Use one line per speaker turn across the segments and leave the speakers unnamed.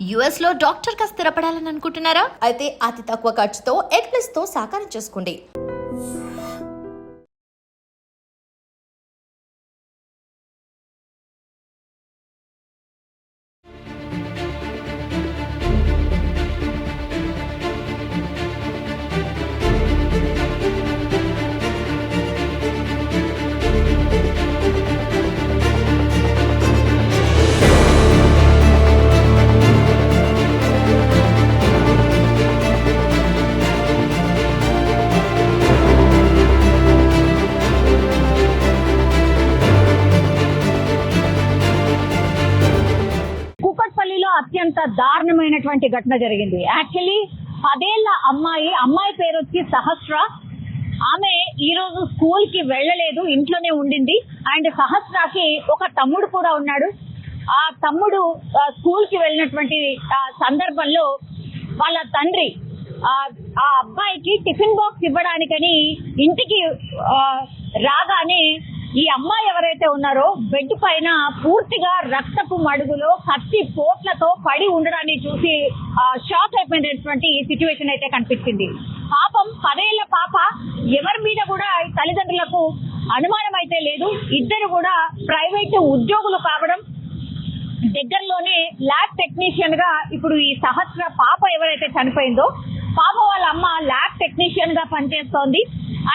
US లో doctor గా స్థిరపడాలని అనుకుంటున్నారా? అయితే అతి తక్కువ ఖర్చుతో ఎగ్ ప్లస్ తో సాకారం చేసుకోండి.
అత్యంత దారుణమైనటువంటి ఘటన జరిగింది. యాక్చువల్లీ 10 ఏళ్ల అమ్మాయి పేరు వచ్చి సహస్ర. ఆమె ఈ రోజు స్కూల్ కి వెళ్ళలేదు, ఇంట్లోనే ఉండింది. అండ్ సహస్రకి ఒక తమ్ముడు కూడా ఉన్నాడు. ఆ తమ్ముడు స్కూల్ కి వెళ్ళినటువంటి సందర్భంలో వాళ్ళ తండ్రి ఆ అబ్బాయికి టిఫిన్ బాక్స్ ఇవ్వడానికని ఇంటికి రాగానే ఈ అమ్మాయి ఎవరైతే ఉన్నారో బెడ్ పైన పూర్తిగా రక్తపు మడుగులో కత్తి పోట్లతో పడి ఉండడాన్ని చూసి షాక్ అయిపోయినటువంటి సిచ్యువేషన్ అయితే కనిపించింది. పాపం 10 ఏళ్ల పాప, ఎవరి మీద కూడా తల్లిదండ్రులకు అనుమానం అయితే లేదు. ఇద్దరు కూడా ప్రైవేట్ ఉద్యోగులు కావడం, దగ్గరలోనే ల్యాబ్ టెక్నీషియన్ గా ఇప్పుడు ఈ సహస్ర పాప ఎవరైతే చనిపోయిందో పాప వాళ్ళ అమ్మ ల్యాబ్ టెక్నీషియన్ గా పనిచేస్తోంది.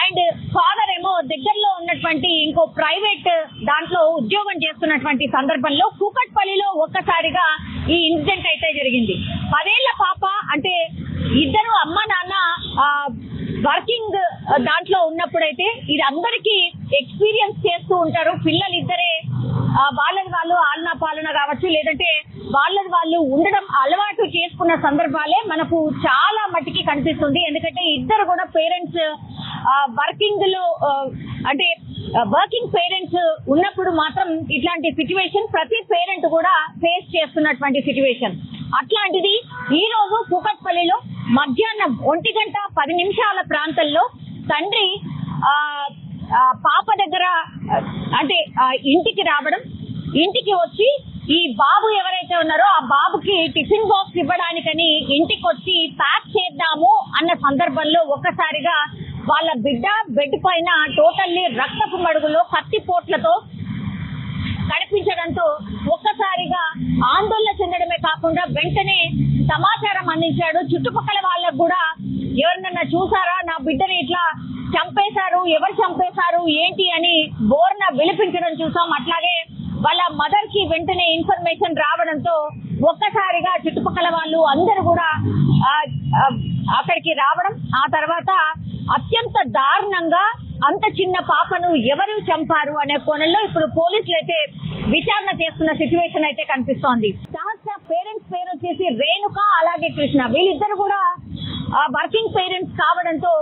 అండ్ ఫాదర్ ఏమో దగ్గరలో ఉన్నటువంటి ఇంకో ప్రైవేట్ దాంట్లో ఉద్యోగం చేస్తున్నటువంటి సందర్భంలో కూకట్పల్లిలో ఒక్కసారిగా ఈ ఇన్సిడెంట్ అయితే జరిగింది. 10 ఏళ్ల పాప అంటే ఇద్దరు అమ్మ నాన్న వర్కింగ్ దాంట్లో ఉన్నప్పుడైతే ఇది అందరికీ ఎక్స్పీరియన్స్ చేస్తూ ఉంటారు. పిల్లలు ఇద్దరే వాళ్ళది వాళ్ళు ఆలనా పాలన కావచ్చు, లేదంటే వాళ్ళది వాళ్ళు ఉండడం అలవాటు చేసుకున్న సందర్భాలే మనకు చాలా మట్టికి కనిపిస్తుంది. ఎందుకంటే ఇద్దరు కూడా పేరెంట్స్ వర్కింగ్ లో అంటే వర్కింగ్ పేరెంట్స్ ఉన్నప్పుడు మాత్రం ఇట్లాంటి సిచ్యువేషన్ ప్రతి పేరెంట్ కూడా ఫేస్ చేస్తున్నటువంటి సిచ్యువేషన్. అట్లాంటిది ఈ రోజు కూకట్పల్లిలో మధ్యాహ్నం 1:10 ప్రాంతంలో తండ్రి పాప దగ్గర అంటే ఇంటికి రావడం, ఇంటికి వచ్చి ఈ బాబు ఎవరైతే ఉన్నారో ఆ బాబుకి టిఫిన్ బాక్స్ ఇవ్వడానికని ఇంటికి వచ్చి ప్యాక్ చేద్దాము అన్న సందర్భంలో ఒక్కసారిగా వాళ్ళ బిడ్డ బెడ్ పైన టోటల్లీ రక్తపు మడుగులో కత్తి పోట్లతో కనిపించడంతో ఒక్కసారిగా ఆందోళన చెందడమే కాకుండా వెంటనే సమాచారం అందించాడు. చుట్టుపక్కల వాళ్ళకు కూడా ఎవరినన్నా చూసారా, నా బిడ్డని ఇట్లా చంపేశారు, ఎవరు చంపేశారు ఏంటి అని బోర్న విలిపించడం చూసాం. అట్లాగే వాళ్ళ మదర్ కి వెంటనే ఇన్ఫర్మేషన్ రావడంతో ఒక్కసారిగా చుట్టుపక్కల వాళ్ళు అందరూ కూడా అక్కడికి రావడం, ఆ తర్వాత అత్యంత దారుణంగా అంత చిన్న పాపను ఎవరు చంపారు అనే కోణంలో ఇప్పుడు పోలీసులు అయితే విచారణ చేస్తున్న సిచ్యువేషన్ అయితే కనిపిస్తోంది. సహస్ర పేరెంట్స్ పేరు వచ్చేసి రేణుక, అలాగే కృష్ణ. వీళ్ళిద్దరు కూడా వర్కింగ్ పేరెంట్స్ కావడంతో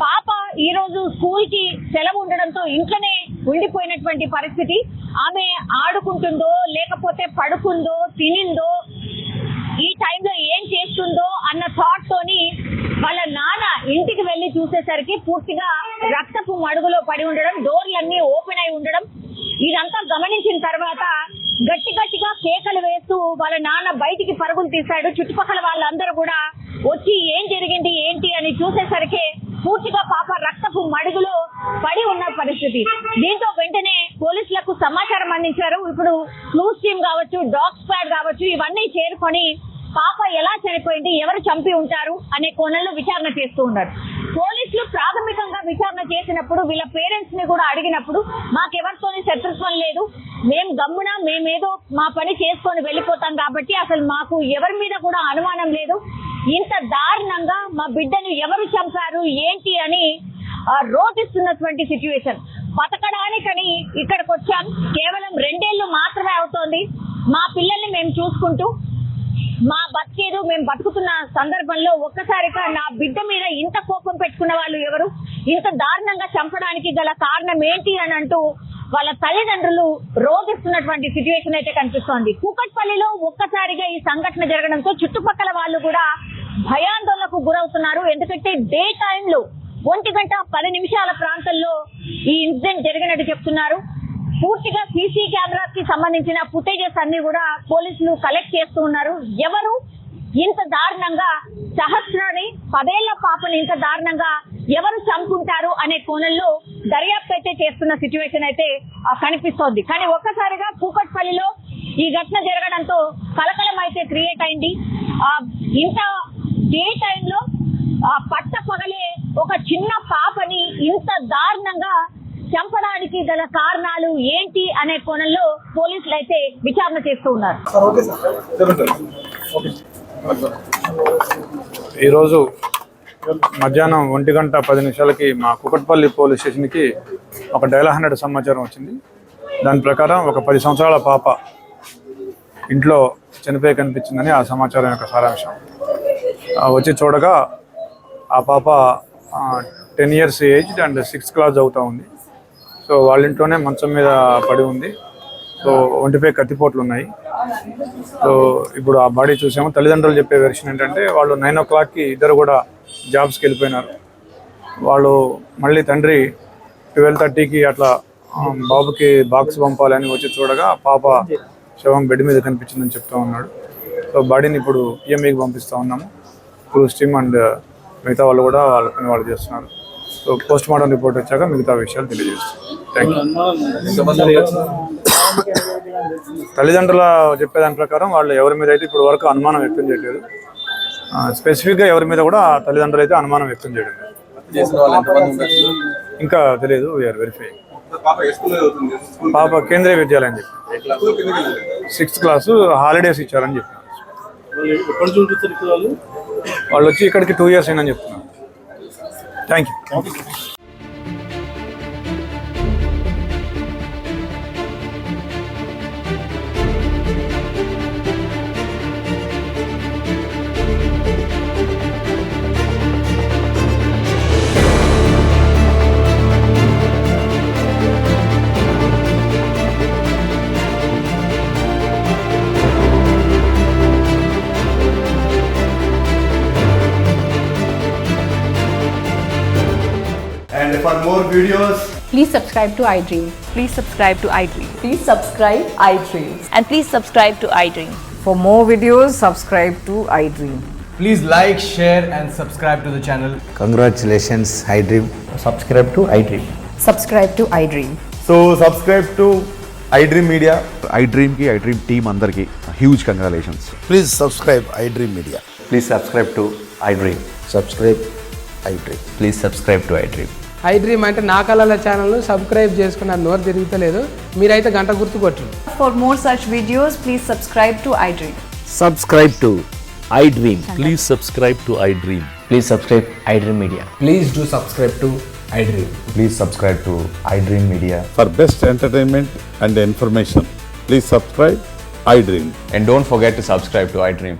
పాప ఈ రోజు స్కూల్ కి సెలవు ఉండడంతో ఇంట్లోనే ఉండిపోయినటువంటి పరిస్థితి. ఆమె ఆడుకుంటుందో లేకపోతే పడుకుందో తినిందో ఈ టైంలో ఏం చేస్తుందో అన్న థాట్ తోని వాళ్ళ నాన్న ఇంటికి వెళ్లి చూసేసరికి పూర్తిగా రక్తపు మడుగులో పడి ఉండడం, డోర్లన్నీ ఓపెన్ అయి ఉండడం, ఇదంతా గమనించిన తర్వాత గట్టిగా కేకలు వేస్తూ వాళ్ళ నాన్న బయటికి పరుగులు తీశాడు. చుట్టుపక్కల వాళ్ళందరూ కూడా వచ్చి ఏం జరిగింది ఏంటి అని చూసేసరికి పూర్తిగా పాప రక్తపు మడుగులో పడి ఉన్న పరిస్థితి. దీంతో వెంటనే పోలీసులకు సమాచారం అందించారు. ఇప్పుడు క్లూస్ టీమ్ కావచ్చు, డాగ్ స్క్వాడ్ కావచ్చు, ఇవన్నీ చేరుకొని పాప ఎలా చనిపోయింది, ఎవరు చంపి ఉంటారు అనే కోణంలో విచారణ చేస్తూ ఉన్నారు. పోలీసులు ప్రాథమికంగా విచారణ చేసినప్పుడు వీళ్ళ పేరెంట్స్ ని కూడా అడిగినప్పుడు మాకెవరితోని శత్రుత్వం లేదు, మేమేదో మా పని చేసుకొని వెళ్ళిపోతాం కాబట్టి అసలు మాకు ఎవరి మీద కూడా అనుమానం లేదు, ఇంత దారుణంగా మా బిడ్డను ఎవరు చంపారు ఏంటి అని రోటిస్తున్నటువంటి సిచ్యువేషన్. బతకడానికని ఇక్కడికి వచ్చాం, కేవలం 2 ఏళ్లు మాత్రమే అవుతోంది, మా పిల్లల్ని మేము చూసుకుంటూ మా బతికేదు మేము బతుకుతున్న సందర్భంలో ఒక్కసారిగా నా బిడ్డ మీద ఇంత కోపం పెట్టుకున్న వాళ్ళు ఎవరు, ఇంత దారుణంగా చంపడానికి గల కారణం ఏంటి అని అంటూ వాళ్ళ తల్లిదండ్రులు రోధిస్తున్నటువంటి సిచ్యువేషన్ అయితే కనిపిస్తోంది. కూకట్పల్లిలో ఒక్కసారిగా ఈ సంఘటన జరగడంతో చుట్టుపక్కల వాళ్ళు కూడా భయాందోళనకు గురవుతున్నారు. ఎందుకంటే డే టైంలో 1:10 ప్రాంతంలో ఈ ఇన్సిడెంట్ జరిగినట్టు చెప్తున్నారు. పూర్తిగా సీసీ కెమెరాస్ కి సంబంధించిన ఫుటేజెస్ అన్ని కూడా పోలీసులు కలెక్ట్ చేస్తూ ఉన్నారు. ఎవరు ఇంత దారుణంగా సహస్రాని 10 ఏళ్ల పాపని ఇంత దారుణంగా ఎవరు చంపుకుంటారు అనే కోణంలో దర్యాప్తు అయితే చేస్తున్న సిచ్యువేషన్ అయితే కనిపిస్తోంది. కానీ ఒక్కసారిగా కూకట్పల్లిలో ఈ ఘటన జరగడంతో కలకలం అయితే క్రియేట్ అయింది. ఇంత డే టైంలో పట్ట పగలే ఒక చిన్న పాపని ఇంత దారుణంగా చంపడానికి గల కారణాలు ఏంటి అనే కోణంలో పోలీసులు అయితే విచారణ చేస్తూ ఉన్నారు.
ఈరోజు మధ్యాహ్నం 1:10 మా కుకట్పల్లి పోలీస్ స్టేషన్కి ఒక డయల్ 100 సమాచారం వచ్చింది. దాని ప్రకారం ఒక 10 సంవత్సరాల పాప ఇంట్లో చనిపోయి కనిపించిందని ఆ సమాచారం యొక్క సారాంశం. వచ్చి చూడగా ఆ పాప 10 years age and 6th class చదువుతూ ఉంది. సో వాళ్ళ ఇంట్లోనే మంచం మీద పడి ఉంది. సో ఒంటిపై కత్తిపోట్లు ఉన్నాయి. సో ఇప్పుడు ఆ బాడీ చూసాము. తల్లిదండ్రులు చెప్పే వెర్షన్ ఏంటంటే వాళ్ళు 9 o'clockకి ఇద్దరు కూడా జాబ్స్కి వెళ్ళిపోయినారు. వాళ్ళు మళ్ళీ తండ్రి 12:30కి అట్లా బాబుకి బాక్స్ పంపాలని వచ్చి చూడగా పాప శవం బెడ్ మీద కనిపించిందని చెప్తూ ఉన్నాడు. సో బాడీని ఇప్పుడు పిఎంఈకి పంపిస్తూ ఉన్నాము. క్రూజ్ టీమ్ అండ్ మిగతా వాళ్ళు కూడా వాళ్ళ పని వాళ్ళు చేస్తున్నారు. సో పోస్ట్ మార్టం రిపోర్ట్ వచ్చాక మిగతా విషయాలు తెలియజేస్తాం. Thank you. తల్లిదండ్రుల చెప్పేదాని ప్రకారం వాళ్ళు ఎవరి మీద అయితే ఇప్పుడు వరకు అనుమానం వ్యక్తం చేయలేదు. స్పెసిఫిక్గా ఎవరి మీద కూడా తల్లిదండ్రులు అయితే అనుమానం వ్యక్తం చేయడం ఇంకా తెలియదు. వీఆర్ వెరిఫై. పాప కేంద్రీయ విద్యాలయం చెప్పి 6th క్లాసు హాలిడేస్ ఇచ్చారని చెప్పినారు. వాళ్ళు వచ్చి ఇక్కడికి 2 years అయిందని చెప్తున్నారు. Thank you.
And for more videos,
Please subscribe to iDream.
Please subscribe to iDream.
Please subscribe iDream.
And please subscribe to iDream.
For more videos, subscribe to iDream.
please like, share and subscribe to the channel.
Congratulations, iDream.
Subscribe to iDream.
Subscribe to iDream.
So subscribe to iDream Media.
iDream की iDream team अंदर की huge congratulations.
Please subscribe iDream Media.
Please subscribe to iDream.
Subscribe iDream.
Please subscribe to iDream.
iDream అంటే నా కళల ఛానల్ను subscribe చేసుకున్నారు. నోరు తిరుగుతలేదు. మీరైతే గంట గుర్తు కొట్టండి.
For more such videos, please subscribe to iDream.
Subscribe to iDream.
Please subscribe to iDream.
Please subscribe iDream Media.
Please do subscribe to iDream.
Please subscribe to iDream Media.
For best entertainment and information, please subscribe iDream.
And don't forget to subscribe to iDream.